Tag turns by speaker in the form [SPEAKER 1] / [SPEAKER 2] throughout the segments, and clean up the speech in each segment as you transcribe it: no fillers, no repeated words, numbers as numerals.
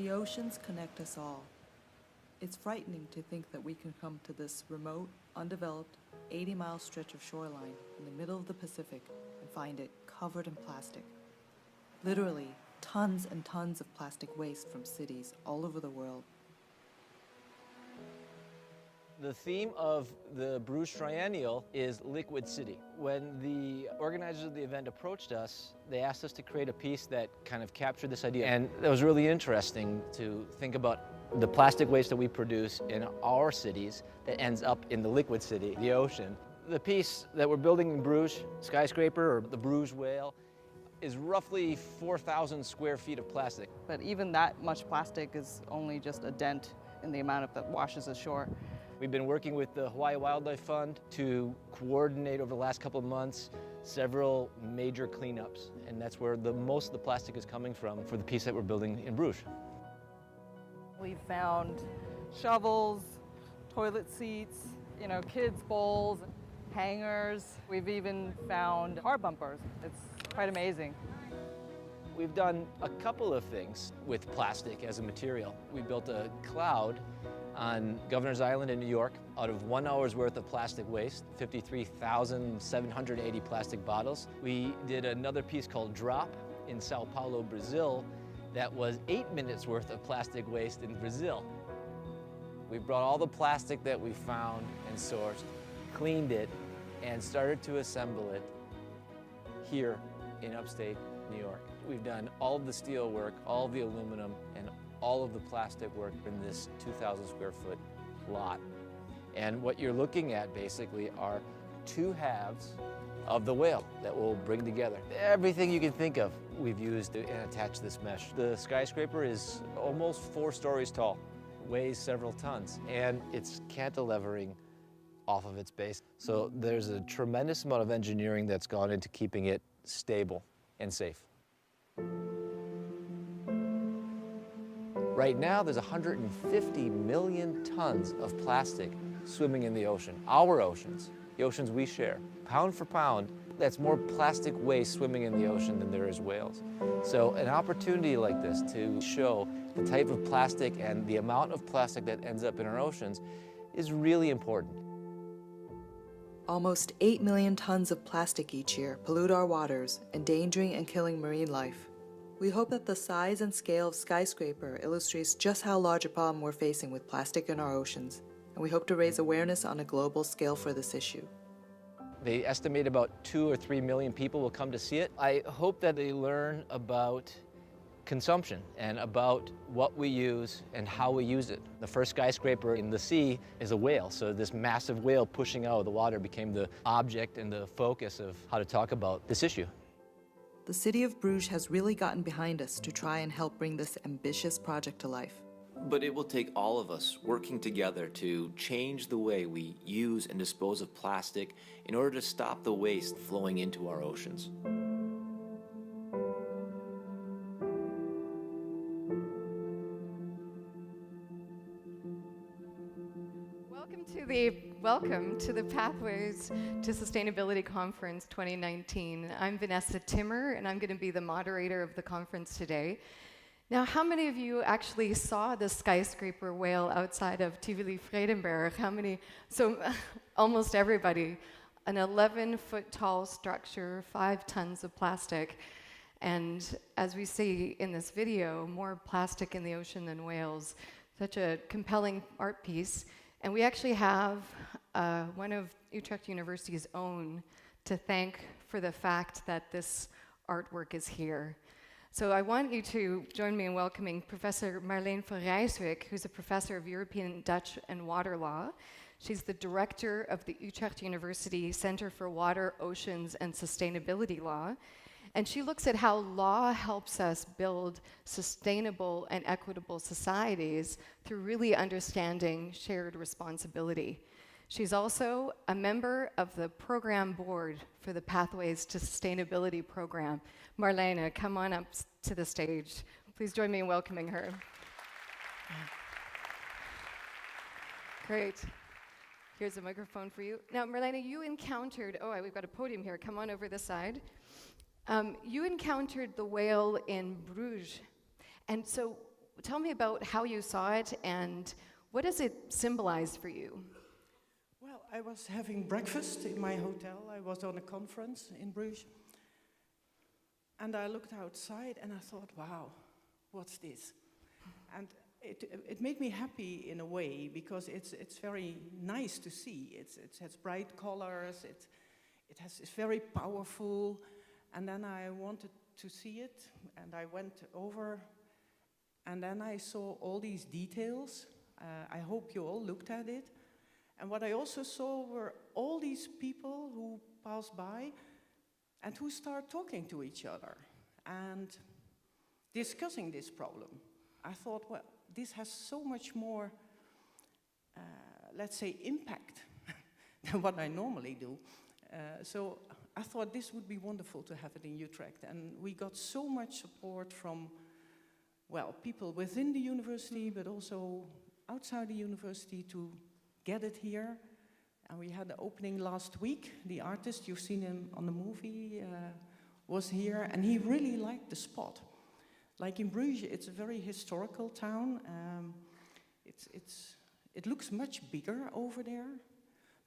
[SPEAKER 1] The oceans connect us all. It's frightening to think that we can come to this remote, undeveloped, 80-mile stretch of shoreline in the middle of the Pacific and find it covered in plastic. Literally, tons and tons of plastic waste from cities all over the world.
[SPEAKER 2] The theme of the Bruges Triennial is Liquid City. When the organizers of the event approached us, they asked us to create a piece that kind of captured this idea. And it was really interesting to think about the plastic waste that we produce in our cities that ends up in the liquid city, the ocean. The piece that we're building in Bruges, Skyscraper, or the Bruges Whale, is roughly 4,000 square feet of plastic.
[SPEAKER 3] But even that much plastic is only just a dent in the amount of that washes ashore.
[SPEAKER 2] We've been working with the Hawaii Wildlife Fund to coordinate over the last couple of months several major cleanups, and that's where most of the plastic is coming from for the piece that we're building in Bruges.
[SPEAKER 3] We found shovels, toilet seats, kids' bowls, hangers. We've even found car bumpers. It's quite amazing.
[SPEAKER 2] We've done a couple of things with plastic as a material. We built a cloud on Governor's Island in New York out of 1 hour's worth of plastic waste, 53,780 plastic bottles. We did another piece called Drop in Sao Paulo, Brazil, that was 8 minutes worth of plastic waste in Brazil. We brought all the plastic that we found and sourced, cleaned it, and started to assemble it here in upstate New York. We've done all of the steel work, all of the aluminum, and all of the plastic work in this 2,000 square foot lot. And what you're looking at basically are two halves of the whale that we'll bring together. Everything you can think of, we've used to attach this mesh. The Skyscraper is almost 4 stories tall, weighs several tons, and it's cantilevering off of its base. So there's a tremendous amount of engineering that's gone into keeping it stable and safe. Right now, there's 150 million tons of plastic swimming in the ocean, our oceans, the oceans we share. Pound for pound, that's more plastic waste swimming in the ocean than there is whales. So an opportunity like this to show the type of plastic and the amount of plastic that ends up in our oceans is really important.
[SPEAKER 1] Almost 8 million tons of plastic each year pollute our waters, endangering and killing marine life. We hope that the size and scale of Skyscraper illustrates just how large a problem we're facing with plastic in our oceans, and we hope to raise awareness on a global scale for this issue.
[SPEAKER 2] They estimate about 2 or 3 million people will come to see it. I hope that they learn about consumption and about what we use and how we use it. The first skyscraper in the sea is a whale, so this massive whale pushing out of the water became the object and the focus of how to talk about this issue.
[SPEAKER 1] The city of Bruges has really gotten behind us to try and help bring this ambitious project to life.
[SPEAKER 4] But it will take all of us working together to change the way we use and dispose of plastic in order to stop the waste flowing into our oceans.
[SPEAKER 5] Welcome to the Pathways to Sustainability Conference 2019. I'm Vanessa Timmer, and I'm going to be the moderator of the conference today. Now, how many of you actually saw the skyscraper whale outside of TivoliVredenburg? How many? So almost everybody. An 11-foot tall structure, 5 tons of plastic. And as we see in this video, more plastic in the ocean than whales. Such a compelling art piece. And we actually have one of Utrecht University's own to thank for the fact that this artwork is here. So I want you to join me in welcoming Professor Marleen van Rijswick, who's a professor of European, Dutch, and Water Law. She's the director of the Utrecht University Center for Water, Oceans, and Sustainability Law. And she looks at how law helps us build sustainable and equitable societies through really understanding shared responsibility. She's also a member of the program board for the Pathways to Sustainability program. Marleen, come on up to the stage. Please join me in welcoming her. Great. Here's a microphone for you. Now, Marleen, you encountered, we've got a podium here. Come on over this side. You encountered the whale in Bruges. And so tell me about how you saw it and what does it symbolize for you?
[SPEAKER 6] Well, I was having breakfast in my hotel. I was on a conference in Bruges. And I looked outside and I thought, wow, what's this? And it made me happy in a way because it's very nice to see. It has bright colors, it's very powerful. And then I wanted to see it and I went over and then I saw all these details. I hope you all looked at it. And what I also saw were all these people who passed by and who start talking to each other and discussing this problem. I thought, well, this has so much more, let's say, impact than what I normally do. So I thought this would be wonderful to have it in Utrecht. And we got so much support from, well, people within the university, but also outside the university to get it here. And we had the opening last week. The artist, you've seen him on the movie, was here, and he really liked the spot. Like in Bruges, it's a very historical town. It looks much bigger over there.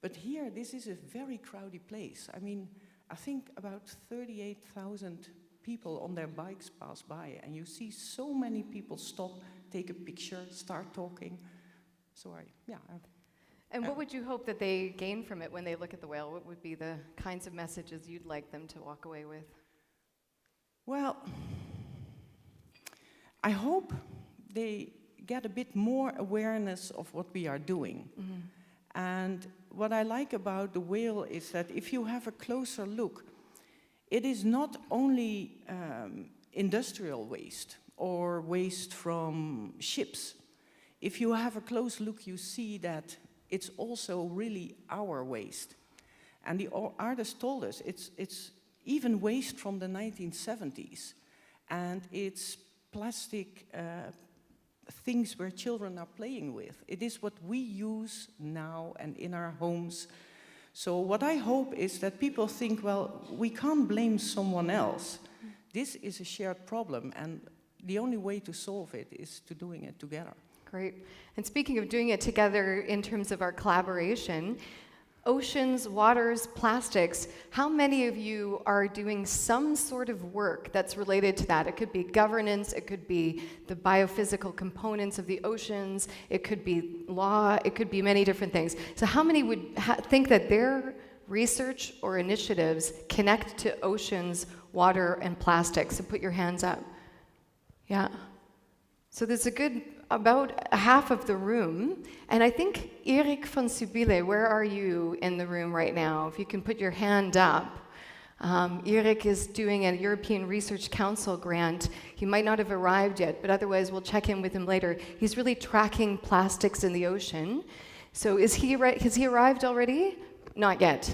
[SPEAKER 6] But here, this is a very crowded place. I mean, I think about 38,000 people on their bikes pass by, and you see so many people stop, take a picture, start talking. So
[SPEAKER 5] And what would you hope that they gain from it when they look at the whale? What would be the kinds of messages you'd like them to walk away with?
[SPEAKER 6] Well, I hope they get a bit more awareness of what we are doing. Mm-hmm. And what I like about the whale is that if you have a closer look, it is not only industrial waste or waste from ships. If you have a close look, you see that it's also really our waste. And the artist told us it's even waste from the 1970s. And it's plastic things where children are playing with. It is what we use now and in our homes. So what I hope is that people think, well, we can't blame someone else. This is a shared problem, and the only way to solve it is to doing it together.
[SPEAKER 5] Great. And speaking of doing it together in terms of our collaboration, oceans, waters, plastics, how many of you are doing some sort of work that's related to that? It could be governance, it could be the biophysical components of the oceans, it could be law, it could be many different things. So how many would think that their research or initiatives connect to oceans, water, and plastics? So put your hands up. Yeah. So there's about half of the room, and I think Erik van Subile, where are you in the room right now? If you can put your hand up. Erik is doing a European Research Council grant. He might not have arrived yet, but otherwise we'll check in with him later. He's really tracking plastics in the ocean. So has he arrived already? Not yet.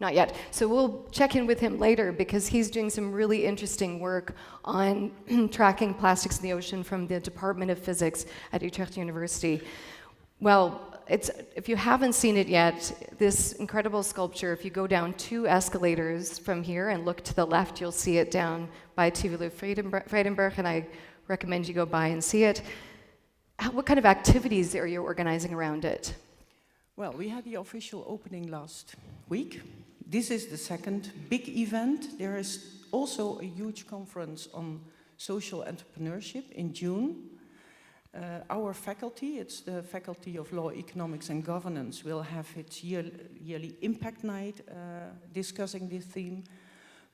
[SPEAKER 5] Not yet. So we'll check in with him later because he's doing some really interesting work on tracking plastics in the ocean from the Department of Physics at Utrecht University. Well, if you haven't seen it yet, this incredible sculpture, if you go down 2 escalators from here and look to the left, you'll see it down by TivoliVredenburg, and I recommend you go by and see it. What kind of activities are you organizing around it?
[SPEAKER 6] Well, we had the official opening last week. This is the second big event. There is also a huge conference on social entrepreneurship in June. Our faculty, it's the Faculty of Law, Economics and Governance, will have its yearly impact night discussing this theme.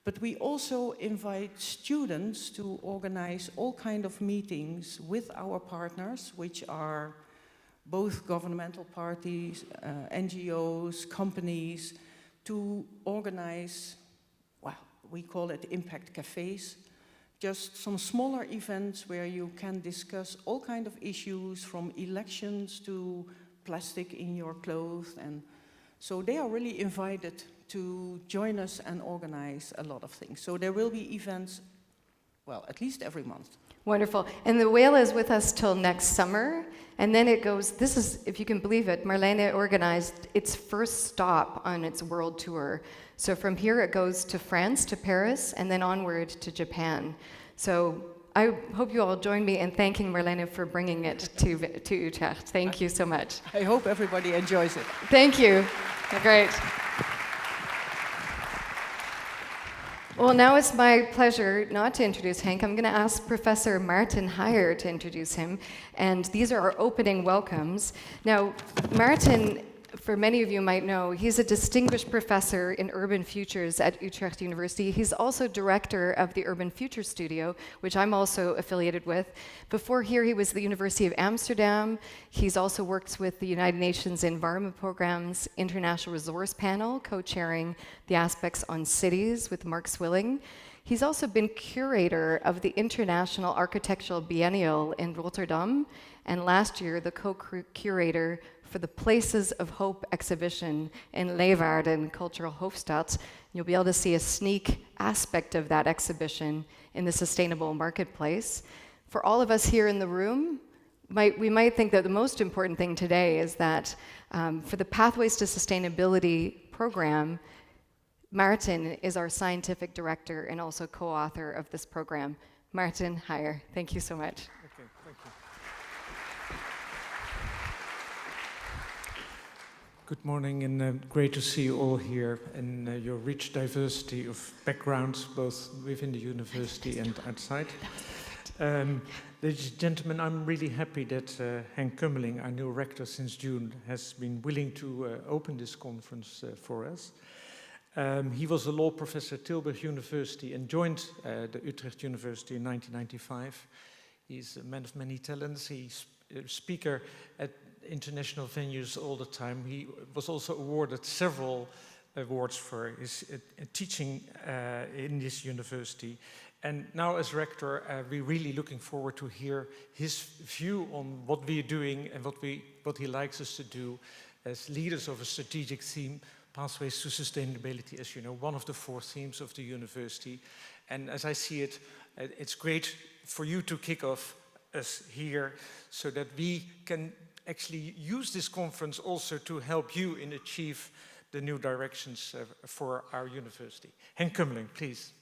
[SPEAKER 6] But we also invite students to organize all kinds of meetings with our partners, which are both governmental parties, NGOs, companies, to organize, well, we call it impact cafes, just some smaller events where you can discuss all kinds of issues from elections to plastic in your clothes. And so they are really invited to join us and organize a lot of things. So there will be events, well, at least every month.
[SPEAKER 5] Wonderful. And the whale is with us till next summer. And then it goes, this is, if you can believe it, Marleen organized its first stop on its world tour. So from here it goes to France, to Paris, and then onward to Japan. So I hope you all join me in thanking Marleen for bringing it to Utrecht. Thank you so much.
[SPEAKER 6] I hope everybody enjoys it.
[SPEAKER 5] Thank you. Great. Well, now it's my pleasure not to introduce Henk. I'm going to ask Professor Marleen Heyer to introduce him, and these are our opening welcomes. Now, Marleen, for many of you might know, he's a distinguished professor in urban futures at Utrecht University. He's also director of the Urban Future Studio, which I'm also affiliated with. Before here, he was at the University of Amsterdam. He's also worked with the United Nations Environment Programme's International Resource Panel, co-chairing the aspects on cities with Mark Swilling. He's also been curator of the International Architectural Biennial in Rotterdam, and last year, the co-curator for the Places of Hope exhibition in Leeuwarden, Cultural Hoofdstad. You'll be able to see a sneak aspect of that exhibition in the Sustainable Marketplace. For all of us here in the room, we might think that the most important thing today is that for the Pathways to Sustainability program, Marleen is our scientific director and also co-author of this program. Marleen Heyer, thank you so much.
[SPEAKER 7] Okay, thank you. Good morning, and great to see you all here and your rich diversity of backgrounds, both within the university and outside. Ladies and gentlemen, I'm really happy that Henk Kummeling, our new rector since June, has been willing to open this conference for us. He was a law professor at Tilburg University and joined the Utrecht University in 1995. He's a man of many talents. He's a speaker at international venues all the time. He was also awarded several awards for his teaching in this university. And now as rector, we're really looking forward to hear his view on what we're doing and what he likes us to do as leaders of a strategic theme, Pathways to Sustainability, as you know, one of the 4 themes of the university. And as I see it, it's great for you to kick off us here so that we can actually use this conference also to help you in achieve the new directions for our university. Henk Kummeling, please.